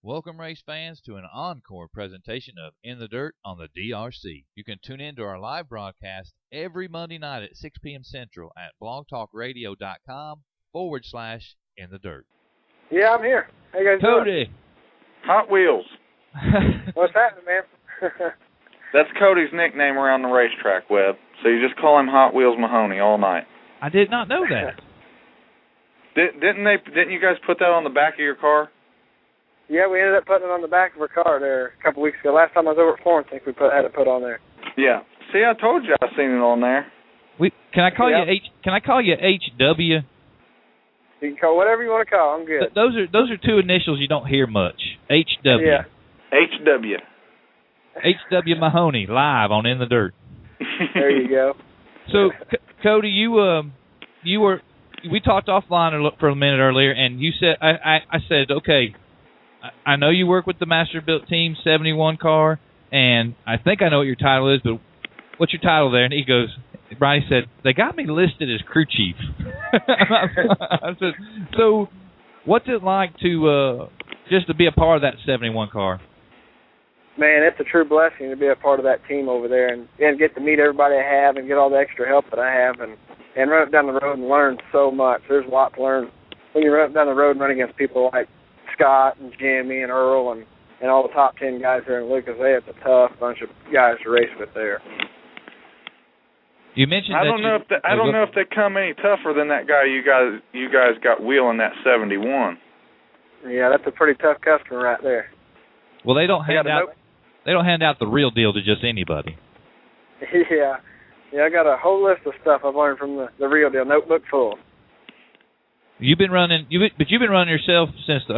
Welcome, race fans, to an encore presentation of In the Dirt on the DRC. You can tune in to our live broadcast every Monday night at 6 p.m. Central at blogtalkradio.com/In the Dirt. Yeah, I'm here. How you guys Cody. doing? Hot Wheels. What's happening, man? That's Cody's nickname around the racetrack, Webb. So you just call him Hot Wheels Mahoney all night. I did not know that. Didn't you guys put that on the back of your car? Yeah, we ended up putting it on the back of our car there a couple weeks ago. Last time I was over at Florence, I think we had it put on there. Yeah. See, I told you I seen it on there. Can I call you HW? You can call whatever you want to call. I'm good. Those are two initials you don't hear much. HW. Yeah. HW. HW Mahoney live on In the Dirt. There you go. So, Cody, we talked offline for a minute earlier, and you said I said, okay, I know you work with the Master Built Team 71 car, and I think I know what your title is, but what's your title there? And he goes, Ronnie said, they got me listed as crew chief. I said, so what's it like to just to be a part of that 71 car? Man, it's a true blessing to be a part of that team over there and get to meet everybody I have and get all the extra help that I have and run up down the road and learn so much. There's a lot to learn when you run up down the road and run against people like Scott and Jimmy and Earl and all the top 10 guys there in Lucas. It's a tough bunch of guys to race with there. You mentioned I don't know if they come any tougher than that guy you guys got wheeling that 71. Yeah, that's a pretty tough customer right there. Well, they don't hand out the real deal to just anybody. Yeah, I got a whole list of stuff I've learned from the real deal notebook full. You've been running yourself since the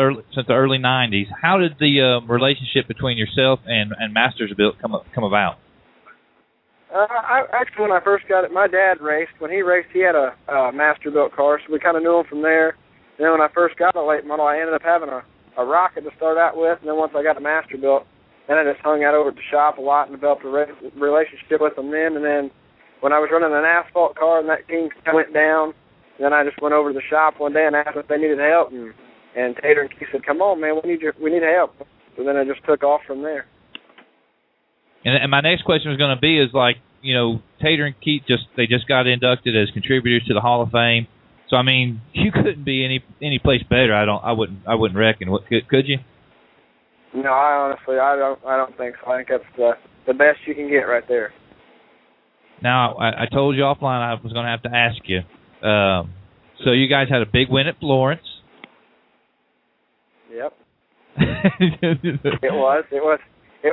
early '90s. How did the relationship between yourself and Masters Built come about? Actually, when I first got it, my dad raced. When he raced, he had a Master Built car, so we kind of knew him from there. And then when I first got a late model, I ended up having a Rocket to start out with, and then once I got a Master Built, then I just hung out over at the shop a lot and developed a relationship with them then. And then when I was running an asphalt car and that team went down, then I just went over to the shop one day and asked if they needed help, and Tater and Keith said, "Come on, man, we need help." So then I just took off from there. And my next question was going to be is like, you know, Tater and Keith just got inducted as contributors to the Hall of Fame. So I mean, you couldn't be any place better. I wouldn't reckon. Could you? No, I don't think so. I think that's the best you can get right there. Now, I told you offline I was going to have to ask you. So you guys had a big win at Florence. Yep. It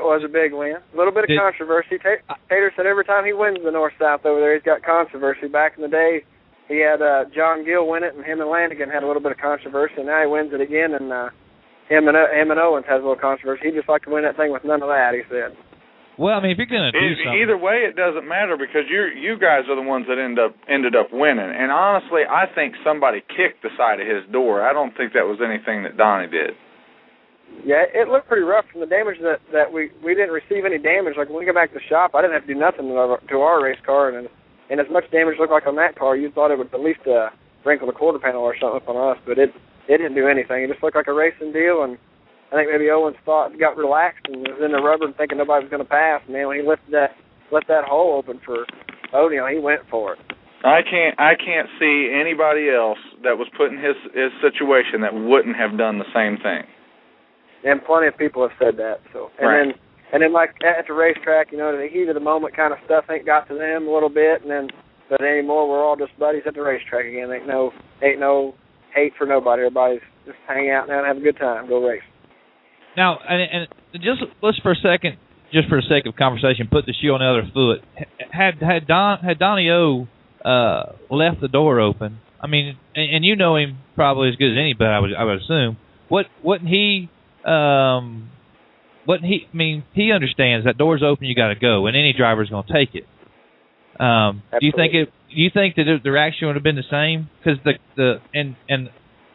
was a big win. A little bit of controversy. Tater said every time he wins the North-South over there, he's got controversy. Back in the day, he had John Gill win it, and him and Lanigan had a little bit of controversy. And now he wins it again, and him and Owens has a little controversy. He'd just like to win that thing with none of that, he said. Well, I mean, if you're going to do something... Either way, it doesn't matter because you guys are the ones that ended up winning. And honestly, I think somebody kicked the side of his door. I don't think that was anything that Donnie did. Yeah, it looked pretty rough from the damage that we didn't receive any damage. Like, when we got back to the shop, I didn't have to do nothing to our race car. And as much damage looked like on that car, you thought it would at least wrinkle the quarter panel or something up on us. But it didn't do anything. It just looked like a racing deal, and I think maybe Owens got relaxed and was in the rubber and thinking nobody was going to pass. Man, when he left that hole open for Odie, he went for it. I can't see anybody else that was put in his situation that wouldn't have done the same thing. And plenty of people have said that. So, and then like at the racetrack, you know, the heat of the moment kind of stuff ain't got to them a little bit, but anymore we're all just buddies at the racetrack again. Ain't no hate for nobody. Everybody's just hang out now and have a good time, go race. Now, and just let's for a second, just for the sake of conversation, put the shoe on the other foot. Had Donnie O left the door open, I mean, and you know him probably as good as anybody, I would assume. Wouldn't he? I mean, he understands that door's open, you got to go, and any driver's going to take it. Do you think that the reaction would have been the same? Because and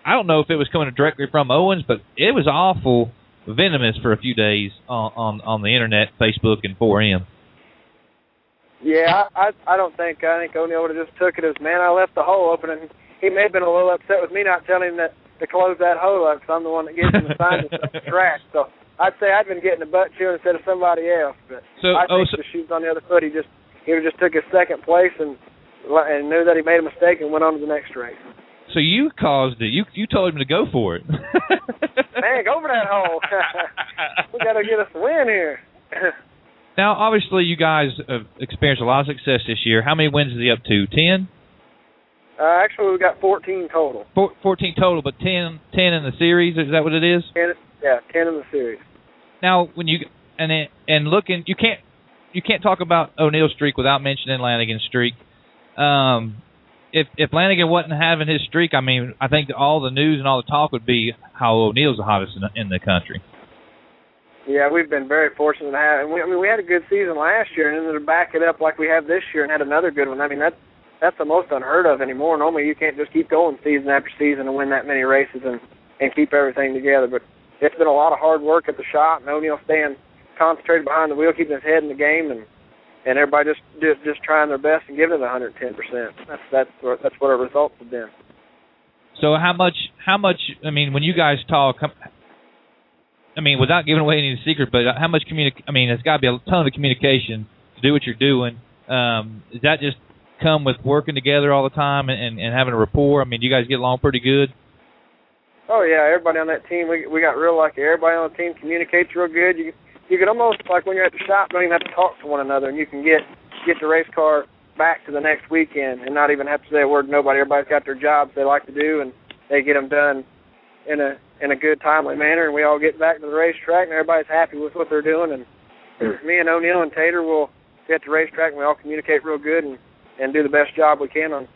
I don't know if it was coming directly from Owens, but it was awful venomous for a few days on the internet, Facebook, and 4M. Yeah, I think O'Neal would have just took it as, man, I left the hole open, and he may have been a little upset with me not telling him that to close that hole up, because I'm the one that gets him the sign to the track. So I'd say I've been getting the butt chewing instead of somebody else. But I think the shoes on the other foot, he just took his second place and knew that he made a mistake and went on to the next race. So you caused it. You told him to go for it. Man, go for that hole. We got to get us a win here. Now, obviously, you guys have experienced a lot of success this year. How many wins is he up to? 10? Actually, we've got 14 total. 14 total, but 10 in the series. Is that what it is? 10 in the series. Now, when you and looking, you can't talk about O'Neill's streak without mentioning Lanigan's streak. If Lanigan wasn't having his streak, I mean, I think all the news and all the talk would be how O'Neill's the hottest in the country. Yeah, we've been very fortunate to have, and we had a good season last year, and then to back it up like we have this year and had another good one. I mean, that's the most unheard of anymore. Normally, you can't just keep going season after season and win that many races and keep everything together. But it's been a lot of hard work at the shop, and O'Neill staying concentrated behind the wheel, keeping his head in the game, and everybody just trying their best and giving it 110%. That's what our results have been. So how much? I mean, when you guys talk, I mean, without giving away any secret, but how much I mean, there's got to be a ton of communication to do what you're doing. Does that just come with working together all the time and having a rapport? I mean, do you guys get along pretty good? Oh yeah, everybody on that team, we got real lucky. Everybody on the team communicates real good. You can almost, like when you're at the shop, don't even have to talk to one another, and you can get the race car back to the next weekend and not even have to say a word to nobody. Everybody's got their jobs they like to do, and they get them done in a good, timely manner, and we all get back to the racetrack, and everybody's happy with what they're doing. And me and O'Neill and Tater will get to the racetrack, and we all communicate real good and do the best job we can on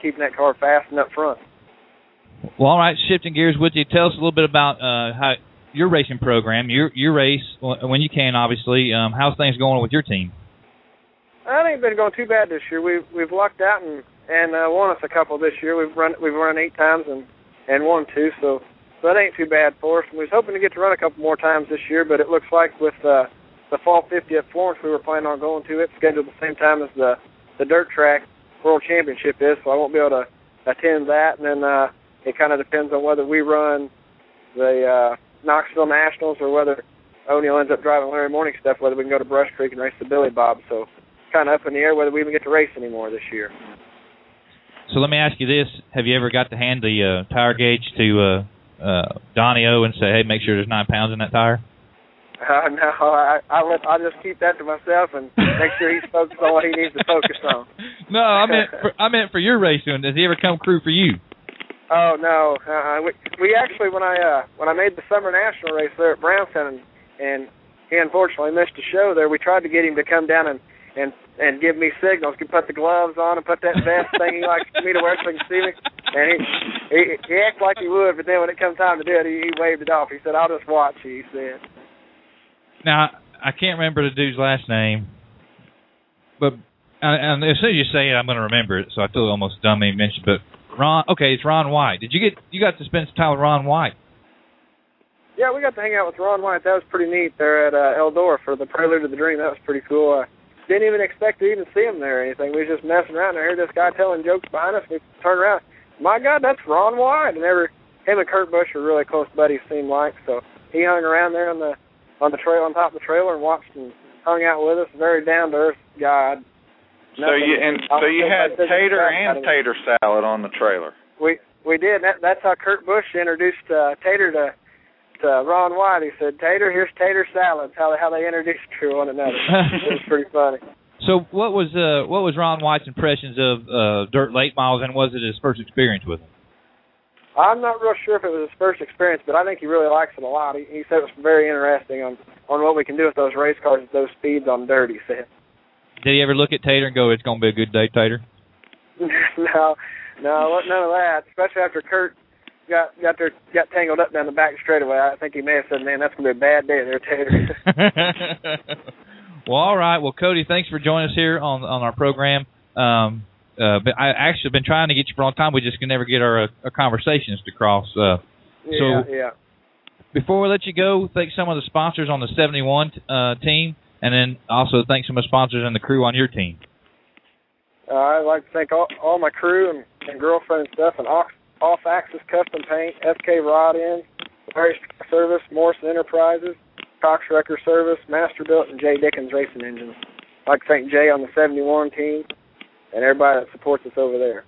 keeping that car fast and up front. Well, all right, shifting gears with you, tell us a little bit about how your racing program, your race, when you can, obviously. How's things going with your team? I think it's been going too bad this year. We've lucked out and won us a couple this year. We've run 8 times and won 2, so that ain't too bad for us. And we was hoping to get to run a couple more times this year, but it looks like with the Fall 50 at Florence we were planning on going to, it's scheduled the same time as the dirt track World Championship is, so I won't be able to attend that. And then it kind of depends on whether we run the Knoxville Nationals or whether O'Neill ends up driving Larry Morning stuff, whether we can go to Brush Creek and race the Billy Bob. So kind of up in the air whether we even get to race anymore this year. So let me ask you this. Have you ever got to hand the tire gauge to Donnie O and say, hey, make sure there's 9 pounds in that tire? No, I just keep that to myself and make sure he's focused on what he needs to focus on. No, I meant for your racing. Does he ever come crew for you? Oh no, we actually when I made the Summer National race there at Brownstown and he unfortunately missed the show there, we tried to get him to come down and give me signals. He put the gloves on and put that vest thing he likes me to wear so he can see me. And he acted like he would, but then when it comes time to do it, he waved it off. He said, "I'll just watch you," he said. Now, I can't remember the dude's last name, but and as soon as you say it, I'm going to remember it, so I feel almost dumb to mention. But Ron, okay, it's Ron White. You got to spend some time with Ron White? Yeah, we got to hang out with Ron White. That was pretty neat there at Eldora for the Prelude to the Dream. That was pretty cool. Didn't even expect to even see him there or anything. We was just messing around, and I heard this guy telling jokes behind us. We turned around. My God, that's Ron White. And him and Kurt Busch are really close buddies, seemed like. So he hung around there on the trail, on top of the trailer, and watched and hung out with us. Very down to earth guy. So you had tater and tater salad on the trailer. We did. That's how Kurt Busch introduced Tater to Ron White. He said, "Tater, here's tater salad." How they introduced to one another. It was pretty funny. So what was Ron White's impressions of dirt late models, and was it his first experience with them? I'm not real sure if it was his first experience, but I think he really likes it a lot. He said it was very interesting on what we can do with those race cars at those speeds on dirt, he said. Did he ever look at Tater and go, "It's going to be a good day, Tater"? No, none of that. Especially after Kurt got tangled up down the back straightaway. I think he may have said, "Man, that's going to be a bad day there, Tater." Well, all right. Well, Cody, thanks for joining us here on our program. But I actually have been trying to get you for a long time. We just can never get our conversations to cross. Yeah. Before we let you go, thank some of the sponsors on the 71 team, and then also thank some of the sponsors and the crew on your team. I'd like to thank all my crew and girlfriend and stuff, and Off Axis Custom Paint, SK Rod Ends, Larry's Service, Morrison Enterprises, Cox Wrecker Service, Masterbuilt, and Jay Dickens Racing Engines. I'd like to thank Jay on the 71 team and everybody that supports us over there.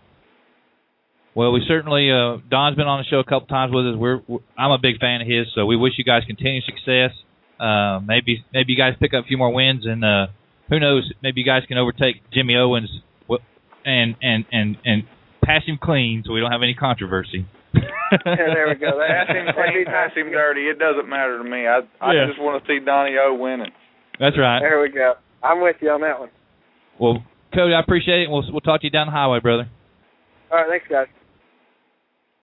Well, we certainly, Don's been on the show a couple times with us. I'm a big fan of his, so we wish you guys continued success. Maybe you guys pick up a few more wins, and who knows, maybe you guys can overtake Jimmy Owens and pass him clean so we don't have any controversy. There we go. Pass him clean, pass him dirty. It doesn't matter to me. I just want to see Donnie O winning. That's right. There we go. I'm with you on that one. Well, Cody, I appreciate it. We'll talk to you down the highway, brother. All right, thanks, guys.